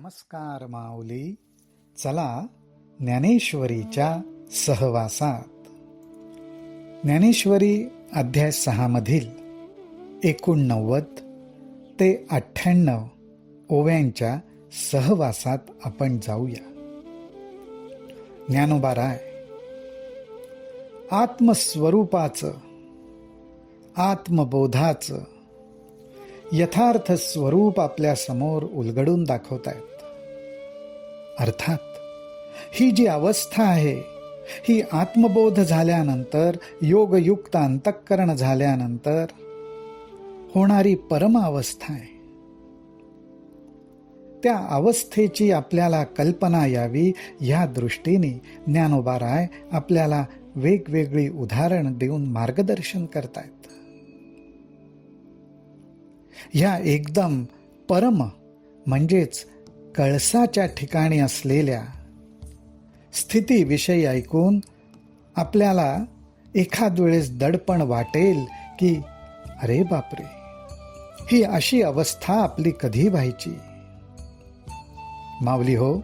नमस्कार माऊली. चला ज्ञानेश्वरीच्या सहवासात. ज्ञानेश्वरी अध्याय 6 मधील 89 ते 98 ओव्यांच्या सहवासात आपण जाऊया. ज्ञानोबा राय. आत्मस्वरूपाचं, आत्मबोधाचं यथार्थ स्वरूप आपल्या समोर उलगडून दाखवतायत. अर्थात ही जी अवस्था आहे, ही आत्मबोध झाल्यानंतर, योगयुक्त अंतःकरण झाल्यानंतर होणारी परम अवस्था आहे. त्या अवस्थेची आपल्याला कल्पना यावी या दृष्टीने ज्ञानोबा राय आपल्याला वेगवेगळी उदाहरण देऊन मार्गदर्शन करतायत. ह्या एकदम परम म्हणजेच कळसाच्या ठिकाणी असलेल्या स्थितीविषयी ऐकून आपल्याला एखाद वेळेस दडपण वाटेल की अरे बापरे, ही अशी अवस्था आपली कधी व्हायची. माऊली हो,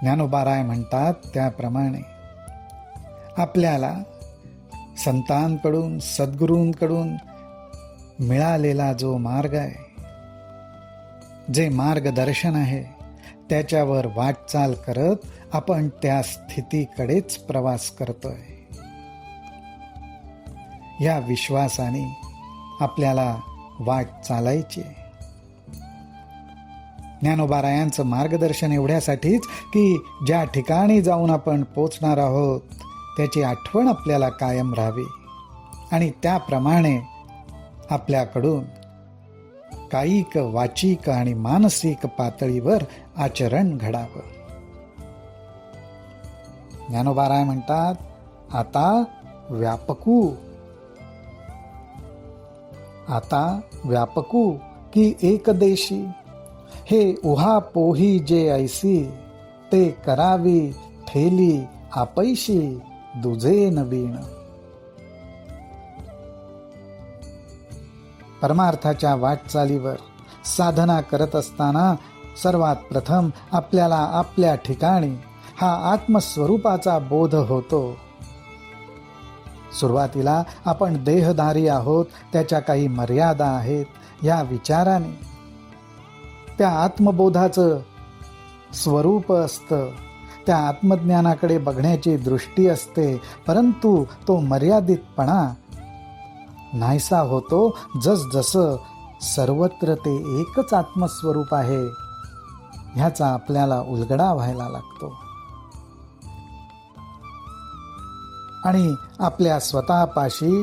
ज्ञानोबा राय म्हणतात त्याप्रमाणे आपल्याला संतांकडून, सद्गुरूंकडून मिळालेला जो मार्ग आहे, जे मार्गदर्शन आहे, त्याच्यावर वाटचाल करत आपण त्या स्थितीकडेच प्रवास करतोय. या विश्वासाने आपल्याला वाट चालायची. ज्ञानोबा रायांचं मार्गदर्शन एवढ्यासाठीच की ज्या ठिकाणी जाऊन आपण पोचणार आहोत त्याची आठवण आपल्याला कायम राहावी आणि त्याप्रमाणे आपल्याकडून कायिक, वाचिक आणि मानसिक पातळीवर आचरण घडावं. ज्ञानोबा राय म्हणतात, आता व्यापकू की एकदेशी, हे उहापोही जे ऐसी, ते करावी ठेली आपैशी दुजे नवीन. परमार्थाच्या वाटचालीवर साधना करत असताना सर्वात प्रथम आपल्याला आपल्या ठिकाणी हा आत्मस्वरूपाचा बोध होतो. सुरुवातीला आपण देहधारी आहोत, त्याच्या काही मर्यादा आहेत या विचाराने त्या आत्मबोधाचं स्वरूप असतं, त्या आत्मज्ञानाकडे बघण्याची दृष्टी असते. परंतु तो मर्यादितपणा नाहीसा होतो जसजसं सर्वत्र ते एकच आत्मस्वरूप आहे ह्याचा आपल्याला उलगडा व्हायला लागतो. आणि आपल्या स्वतःपाशी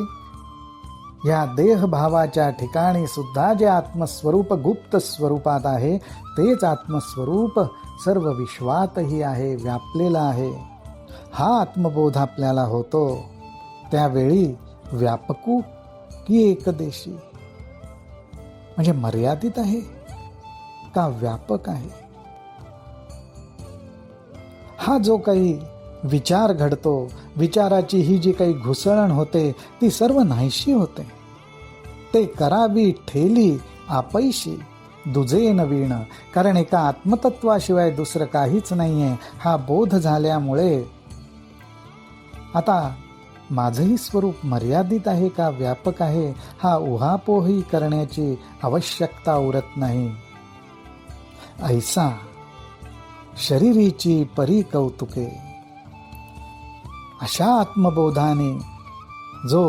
या देहभावाच्या ठिकाणी सुद्धा जे आत्मस्वरूप गुप्त स्वरूपात आहे, तेच आत्मस्वरूप सर्व विश्वातही आहे, व्यापलेला आहे. हा आत्मबोध आपल्याला होतो. त्यावेळी व्यापकू की एकदेशी, म्हणजे मर्यादित आहे का व्यापक आहे. हा जो काही विचार घडतो, विचाराची ही जी काही घुसळण होते, ती सर्व नाहीशी होते. ते करावी ठेली आपैशी दुजे नवीन, कारण एका आत्मतत्वाशिवाय दुसरं काहीच नाहीये. हा बोध झाल्यामुळे आता माझंही स्वरूप मर्यादित आहे का व्यापक आहे, हा उहापोही करण्याची आवश्यकता उरत नाही. ऐसा शरीरीची परी कौतुके, अशा आत्मबोधाने जो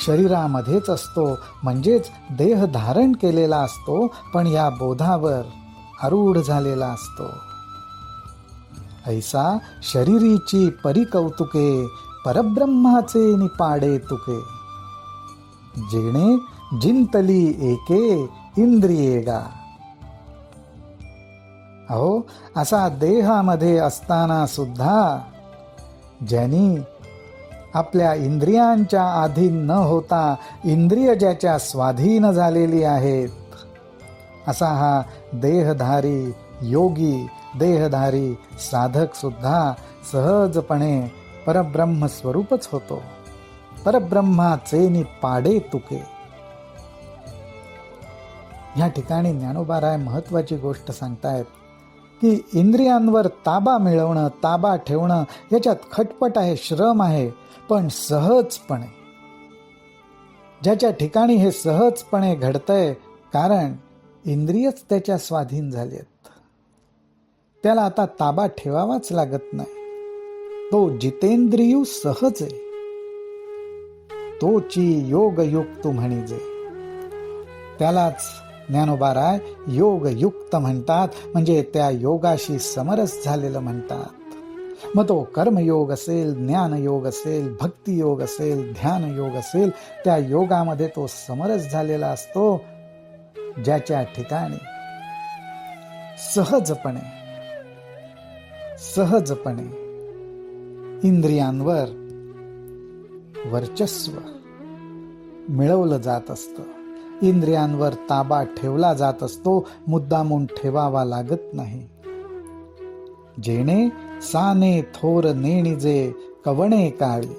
शरीरामध्येच असतो, म्हणजेच देह धारण केलेला असतो, पण या बोधावर आरूढ झालेला असतो. ऐसा शरीरीची परी कौतुके, परब्रह्माचे निपाडे तुके, जेणे जिंतली एके इंद्रियेगा. अहो, असा देहामध्ये असताना सुद्धा ज्यांनी आपल्या इंद्रियांच्या अधीन न होता इंद्रिय ज्याच्या स्वाधीन झालेली आहेत, असा हा देहधारी योगी, देहधारी साधक सुद्धा सहजपणे परब्रह्म स्वरूपच होतो. परब्रह्माचे निपाडे तुके. या ठिकाणी ज्ञानोबा राय महत्वाची गोष्ट सांगतायत की इंद्रियांवर ताबा मिळवणं, ताबा ठेवणं याच्यात खटपट आहे, श्रम आहे, पण सहजपणे. ज्याच्या ठिकाणी हे सहजपणे घडतंय, कारण इंद्रियच त्याच्या स्वाधीन झालेत, त्याला आता ताबा ठेवावाच लागत नाही. तो जितेंद्रियू सहज आहे, तोची योगयुक्त म्हणिजे. त्यालाच ज्ञानोबाराय योगयुक्त म्हणतात, म्हणजे त्या योगाशी समरस झालेलं म्हणतात. मग तो कर्मयोग असेल, ज्ञानयोग असेल, भक्तियोग असेल, ध्यान योग असेल, त्या योगामध्ये तो समरस झालेला असतो, ज्याच्या ठिकाणी सहजपणे इंद्रियांवर वर्चस्व मिळवलं जात असतं, इंद्रियांवर ताबा ठेवला जात असतो, मुद्दामून ठेवावा लागत नाही. जेणे साने थोर नेणिजे कवणे काळी.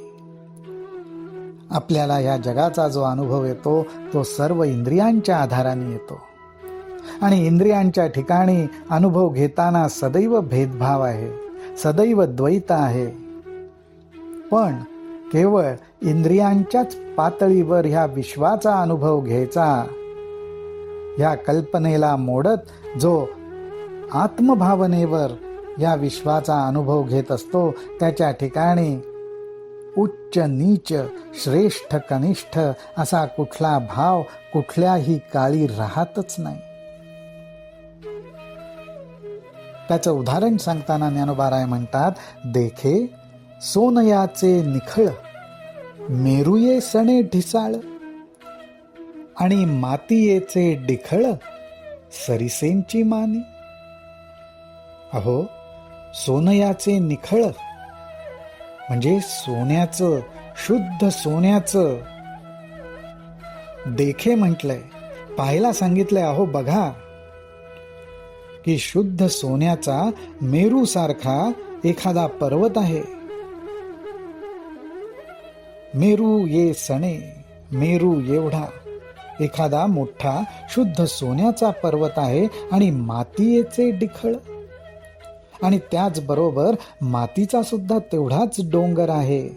आपल्याला या जगाचा जो अनुभव येतो तो सर्व इंद्रियांच्या आधाराने येतो, आणि इंद्रियांच्या ठिकाणी अनुभव घेताना सदैव भेदभाव आहे, सदैव द्वैत आहे. पण केवळ इंद्रियांच्याच पातळीवर ह्या विश्वाचा अनुभव घ्यायचा, ह्या कल्पनेला मोडत जो आत्मभावनेवर या विश्वाचा अनुभव घेत असतो, त्याच्या ठिकाणी उच्च नीच, श्रेष्ठ कनिष्ठ असा कुठला भाव कुठल्याही काळी राहतच नाही. त्याचं उदाहरण सांगताना ज्ञानोबाराय म्हणतात, देखे सोनयाचे निखळ, मेरुये सणे ढिसाळ, आणि मातीयेचे डिखळ, सरिसेंची मानी. अहो, सोनयाचे निखळ म्हणजे सोन्याचं, शुद्ध सोन्याचं. देखे म्हटलंय, पाहायला सांगितलंय. अहो बघा की शुद्ध सोन्याचा मेरू सारखा एखादा पर्वत आहे. मेरू ये सणे, मेरू एवढा एखादा मोठा शुद्ध सोन्याचा पर्वत आहे, आणि मातीयेचे डिखळ, आणि त्याचबरोबर मातीचा सुद्धा तेवढाच डोंगर आहे.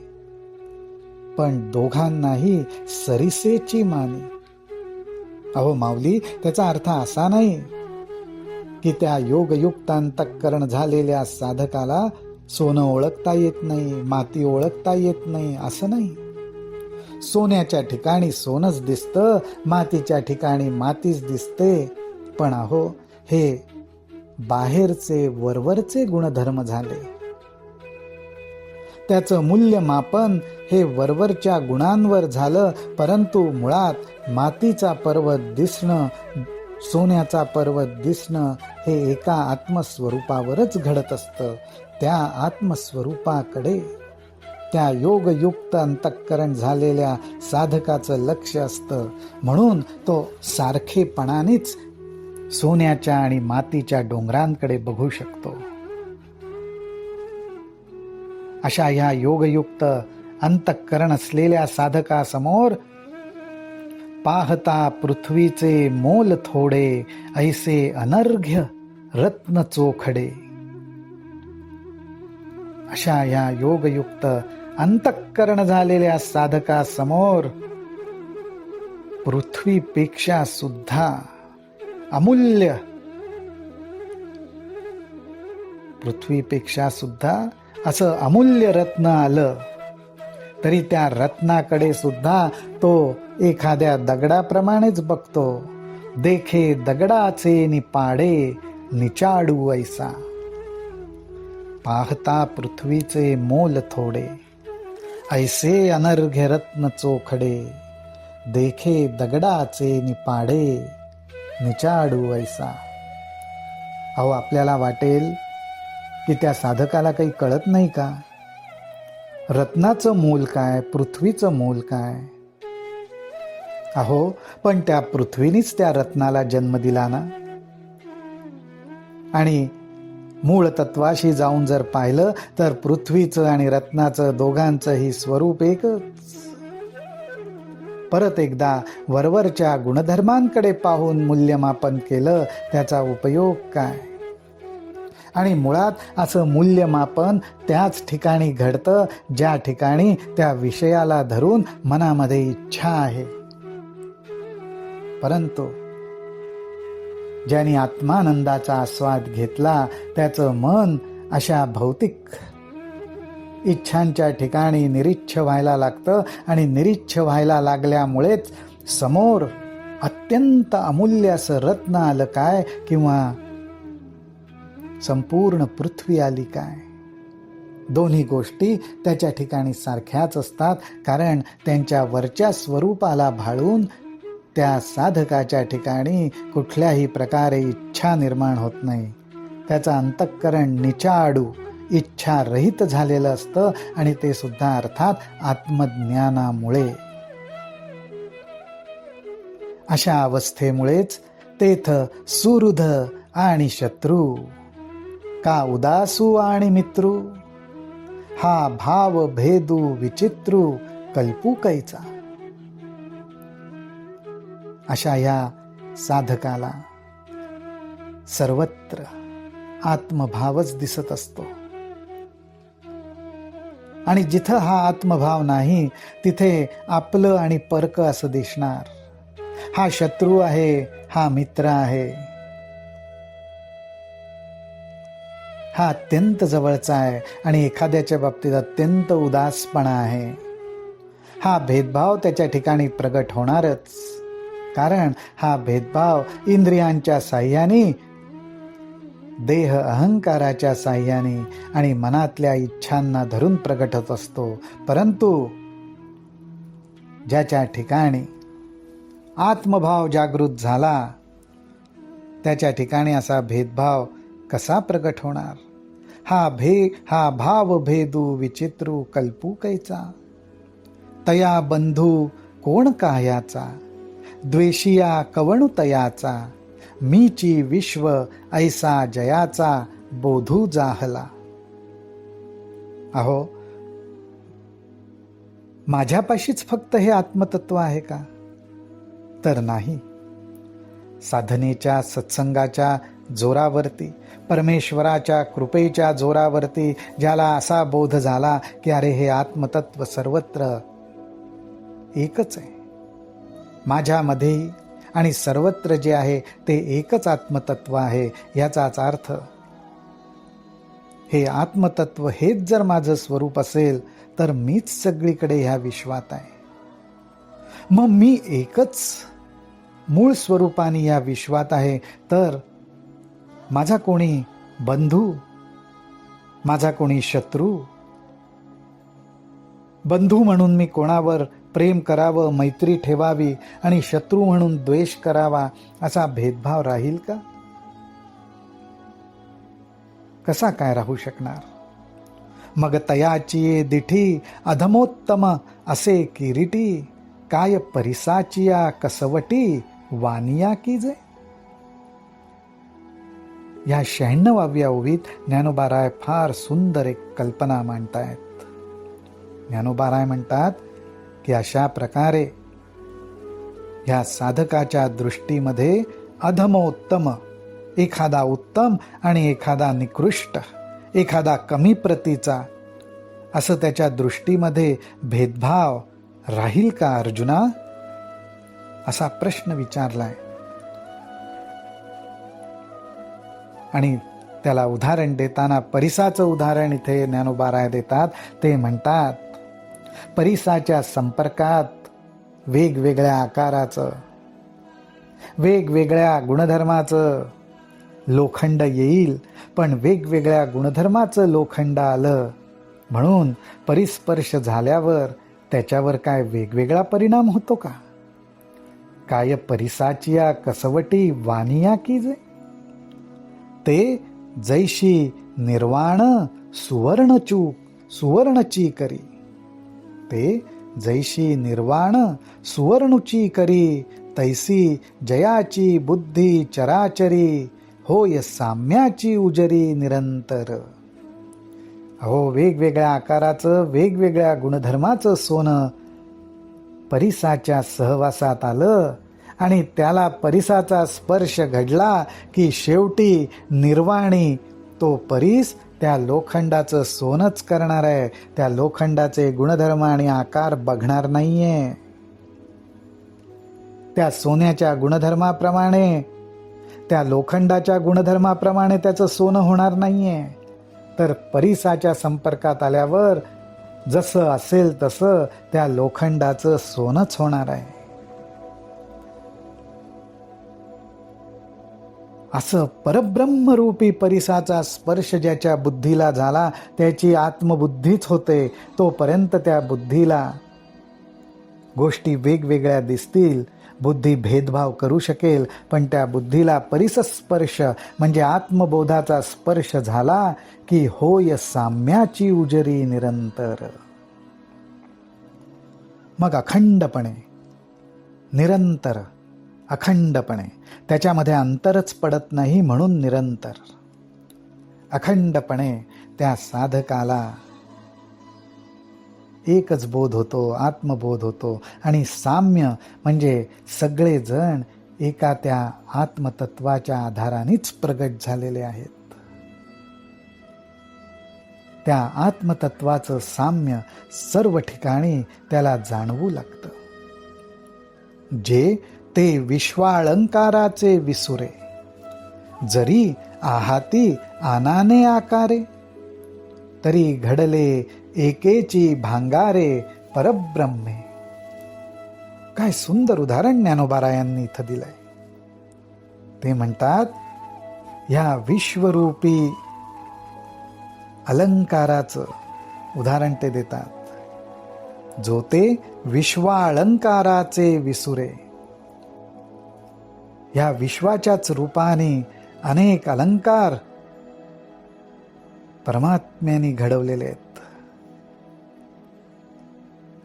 पण दोघांनाही सरिसेची मानी. अहो माऊली, त्याचा अर्थ असा नाही की त्या योगयुक्त अंतःकरण झालेल्या साधकाला सोनं ओळखता येत नाही, माती ओळखता येत नाही, असं नाही. सोन्याच्या ठिकाणी सोनच दिसतं, मातीच्या ठिकाणी मातीच दिसते. पण अहो, हे बाहेरचे वरवरचे गुणधर्म झाले. त्याचं मूल्यमापन हे वरवरच्या गुणांवर झालं, परंतु मुळात मातीचा पर्वत दिसणं, सोन्याचा पर्वत दिसणं हे एका आत्मस्वरूपावरच घडत असतं. त्या आत्मस्वरूपाकडे त्या योगयुक्त अंतःकरण झालेल्या साधकाचं लक्ष असतं, म्हणून तो सारखेपणानेच सोन्याच्या आणि मातीच्या डोंगरांकडे बघू शकतो. अशा ह्या योगयुक्त अंतःकरण असलेल्या साधकासमोर पाहता पृथ्वीचे मोल थोडे, ऐसे अनर्घ्य रत्न चोखडे. अशा ह्या योगयुक्त अंतःकरण झालेल्या साधकासमोर पृथ्वीपेक्षा सुद्धा अमूल्य, पृथ्वीपेक्षा सुद्धा असं अमूल्य रत्न आलं तरी त्या रत्नाकडे सुद्धा तो एखाद्या दगडाप्रमाणेच बघतो. देखे दगडाचे निपाडे, निचाडू ऐसा. पाहता पृथ्वीचे मोल थोडे, ऐसे अनर्घ्य रत्न चोखडे. देखे दगडाचे निपाडे, निचाडू ऐसा. अहो, आपल्याला वाटेल की त्या साधकाला काही कळत नाही का? रत्नाचं मोल काय, पृथ्वीचं मोल काय? अहो, पण त्या पृथ्वीनीच त्या रत्नाला जन्म दिला ना. आणि मूळ तत्वाशी जाऊन जर पाहिलं तर पृथ्वीचं आणि रत्नाचं दोघांचंही स्वरूप एकच. परत एकदा वरवरच्या गुणधर्मांकडे पाहून मूल्यमापन केलं, त्याचा उपयोग काय? आणि मुळात असं मूल्यमापन त्याच ठिकाणी घडतं ज्या ठिकाणी त्या विषयाला धरून मनामध्ये इच्छा आहे. परंतु ज्यांनी आत्मानंदाचा आस्वाद घेतला त्याचं मन अशा भौतिक इच्छांच्या ठिकाणी निरीच्छ व्हायला लागतं आणि निरीच्छ व्हायला लागल्यामुळेच समोर अत्यंत अमूल्य असं रत्न आलं काय किंवा संपूर्ण पृथ्वी आली काय. दोन्ही गोष्टी त्याच्या ठिकाणी सारख्याच असतात, कारण त्यांच्या वरच्या स्वरूपाला भाळून त्या साधकाच्या ठिकाणी कुठल्याही प्रकारे इच्छा निर्माण होत नाही. त्याचं अंतःकरण निचाडू इच्छा रहित झालेलं असतं आणि ते सुद्धा अर्थात आत्मज्ञानामुळे. अशा अवस्थेमुळेच तेथ सुहृद आणि शत्रू का उदासू आणि मित्रू, हा भाव भेदू विचित्रू कल्पू कैचा. अशा या साधकाला सर्वत्र आत्मभावच दिसत असतो. आणि जिथं हा आत्मभाव नाही तिथे आपलं आणि परक असं दिसणार. हा शत्रू आहे, हा मित्र आहे, हा अत्यंत जवळचा आहे आणि एखाद्याच्या बाबतीत अत्यंत उदासपणा आहे. हा भेदभाव त्याच्या ठिकाणी प्रगट होणारच, कारण हा भेदभाव इंद्रियांच्या साह्याने, देह अहंकाराच्या साह्याने आणि मनातल्या इच्छांना धरून प्रगट होत असतो. परंतु ज्याच्या ठिकाणी आत्मभाव जागृत झाला त्याच्या ठिकाणी असा भेदभाव कसा प्रगट होणार. हा भाव भेदू विचित्रू कल्पू कैचा, तया बंधू कोण काह्याचा, द्वेषिया कवणु तयाचा, मीची विश्व ऐसा जयाचा बोधू जाहला. अहो, माझ्यापाशीच फक्त हे आत्मतत्व आहे का? तर नाही. साधनेच्या सत्संगाच्या जोरावरती, परमेश्वराच्या कृपेच्या जोरावरती ज्याला असा बोध झाला की अरे हे आत्मतत्व सर्वत्र एकच आहे, माझ्यामध्येही आणि सर्वत्र जे आहे ते एकच आत्मतत्व आहे, याचाच अर्थ हे आत्मतत्व हेच जर माझं स्वरूप असेल तर मीच सगळीकडे ह्या विश्वात आहे. मग मी एकच मूळ स्वरूपाने या विश्वात आहे, तर माझा कोणी बंधू, माझा कोणी शत्रू, बंधू म्हणून मी कोणावर प्रेम करावं, मैत्री ठेवावी आणि शत्रू म्हणून द्वेष करावा असा भेदभाव राहील का? कसा काय राहू शकणार? मग तयाची दिठी अधमोत्तम असे किरीटी, काय परिसाचिया कसवटी वानिया की जे. या 96व्या ओवीत ज्ञानोबाराय फार सुंदर एक कल्पना मांडतायत. ज्ञानोबाराय म्हणतात की अशा प्रकारे ह्या साधकाच्या दृष्टीमध्ये अधमोत्तम, एखादा उत्तम आणि एखादा निकृष्ट, एखादा कमी प्रतीचा, असं त्याच्या दृष्टीमध्ये भेदभाव राहील का अर्जुना? असा प्रश्न विचारलाय. आणि त्याला उदाहरण देताना परिसाचं उदाहरण इथे ज्ञानोबाराय देतात. ते म्हणतात, परिसाच्या संपर्कात वेगवेगळ्या आकाराचं, वेगवेगळ्या गुणधर्माचं लोखंड येईल, पण वेगवेगळ्या गुणधर्माचं लोखंड आलं म्हणून परिस्पर्श झाल्यावर त्याच्यावर काय वेगवेगळा परिणाम होतो का? काय परिसाचिया कसवटी वानिया की जे. ते जैशी निर्वाण सुवर्णची करी, ते जैशी निर्वाण सुवर्णुची करी, तैसी जयाची बुद्धी चराचरी, होय साम्याची उजरी निरंतर. अहो, वेगवेगळ्या आकाराचं, वेगवेगळ्या गुणधर्माचं सोनं परिसाच्या सहवासात आलं आणि त्याला परिसाचा स्पर्श घडला की शेवटी निर्वाणी तो परीस त्या लोखंडाचं सोनंच करणार आहे. त्या लोखंडाचे गुणधर्म आणि आकार बघणार नाहीये. त्या सोन्याच्या गुणधर्माप्रमाणे, त्या लोखंडाच्या गुणधर्माप्रमाणे त्याचं सोनं होणार नाहीये. तर परीसाच्या संपर्कात आल्यावर जसं असेल तसं त्या लोखंडाचं सोनंच होणार आहे. असं परब्रह्मरूपी परीसाचा स्पर्श ज्याच्या बुद्धीला झाला त्याची आत्मबुद्धीच होते. तोपर्यंत त्या बुद्धीला गोष्टी वेगवेगळ्या दिसतील, बुद्धी भेदभाव करू शकेल, पण त्या बुद्धीला परिसस्पर्श म्हणजे आत्मबोधाचा स्पर्श झाला की होय साम्याची उजरी निरंतर. मग अखंडपणे, निरंतर, अखंडपणे, त्याच्यामध्ये अंतरच पडत नाही म्हणून निरंतर. अखंडपणे त्या साधकाला एकच बोध होतो, आत्मबोध होतो. आणि साम्य म्हणजे सगळेजण एका त्या आत्मतत्वाच्या आधारानेच प्रगट झालेले आहेत. त्या आत्मतत्वाचं साम्य सर्व ठिकाणी त्याला जाणवू लागतं. जे ते विश्वाळंकाराचे विसुरे, जरी आहाती आनाने आकारे, तरी घडले एकेची भांगारे परब्रह्मे. काय सुंदर उदाहरण ज्ञानोबारायांनी इथं दिलंय. ते म्हणतात, ह्या विश्वरूपी अलंकाराचं उदाहरण ते देतात. जो ते विश्वाळंकाराचे विसुरे, ह्या विश्वाच्याच रूपाने अनेक अलंकार परमात्म्याने घडवलेले आहेत.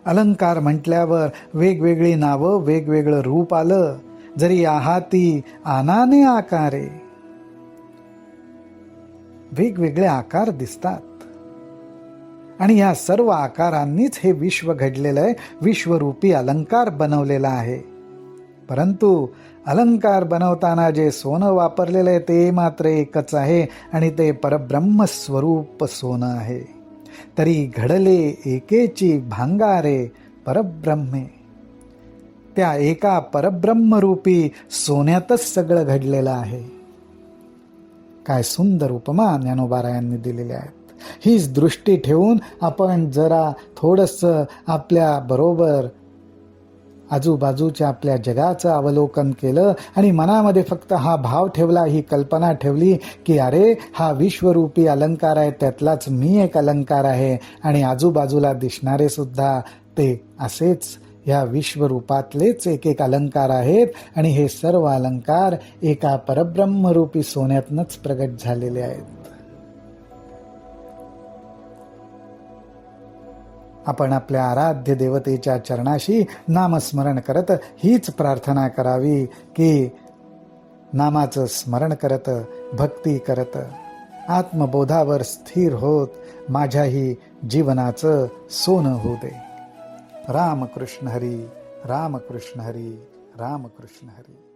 अलंकार म्हटल्यावर वेगवेगळी नावं, वेगवेगळं रूप आलं. जरी आहाती आनाने आकारे, वेगवेगळे आकार दिसतात. आणि ह्या सर्व आकारांनीच हे विश्व घडलेलं आहे, विश्वरूपी अलंकार बनवलेला आहे. परंतु अलंकार बनवताना जे सोनं वापरलेलं आहे ते मात्र एकच आहे आणि ते परब्रह्म स्वरूप सोनं आहे. तरी घडले एकेची भांगारे परब्रह्मे. त्या एका परब्रह्मरूपी सोन्यातच सगळं घडलेलं आहे. काय सुंदर उपमा ज्ञानोबारायांनी दिलेल्या आहेत. हीच दृष्टी ठेवून आपण जरा थोडंसं आपल्या बरोबर आजूबाजूच्या आपल्या जगाचं अवलोकन केलं आणि मनामध्ये फक्त हा भाव ठेवला, ही कल्पना ठेवली की अरे हा विश्वरूपी अलंकार आहे, त्यातलाच मी एक अलंकार आहे आणि आजूबाजूला दिसणारे सुद्धा ते असेच ह्या विश्वरूपातलेच एक एक अलंकार आहेत आणि हे सर्व अलंकार एका परब्रह्मरूपी सोन्यातनंच प्रगट झालेले आहेत. आपण आपल्या आराध्य देवतेच्या चरणाशी नामस्मरण करत हीच प्रार्थना करावी की नामाचं स्मरण करत, भक्ती करत, आत्मबोधावर स्थिर होत माझ्याही जीवनाचं सोनं होऊ दे. रामकृष्ण हरी, रामकृष्ण हरी, रामकृष्ण हरी.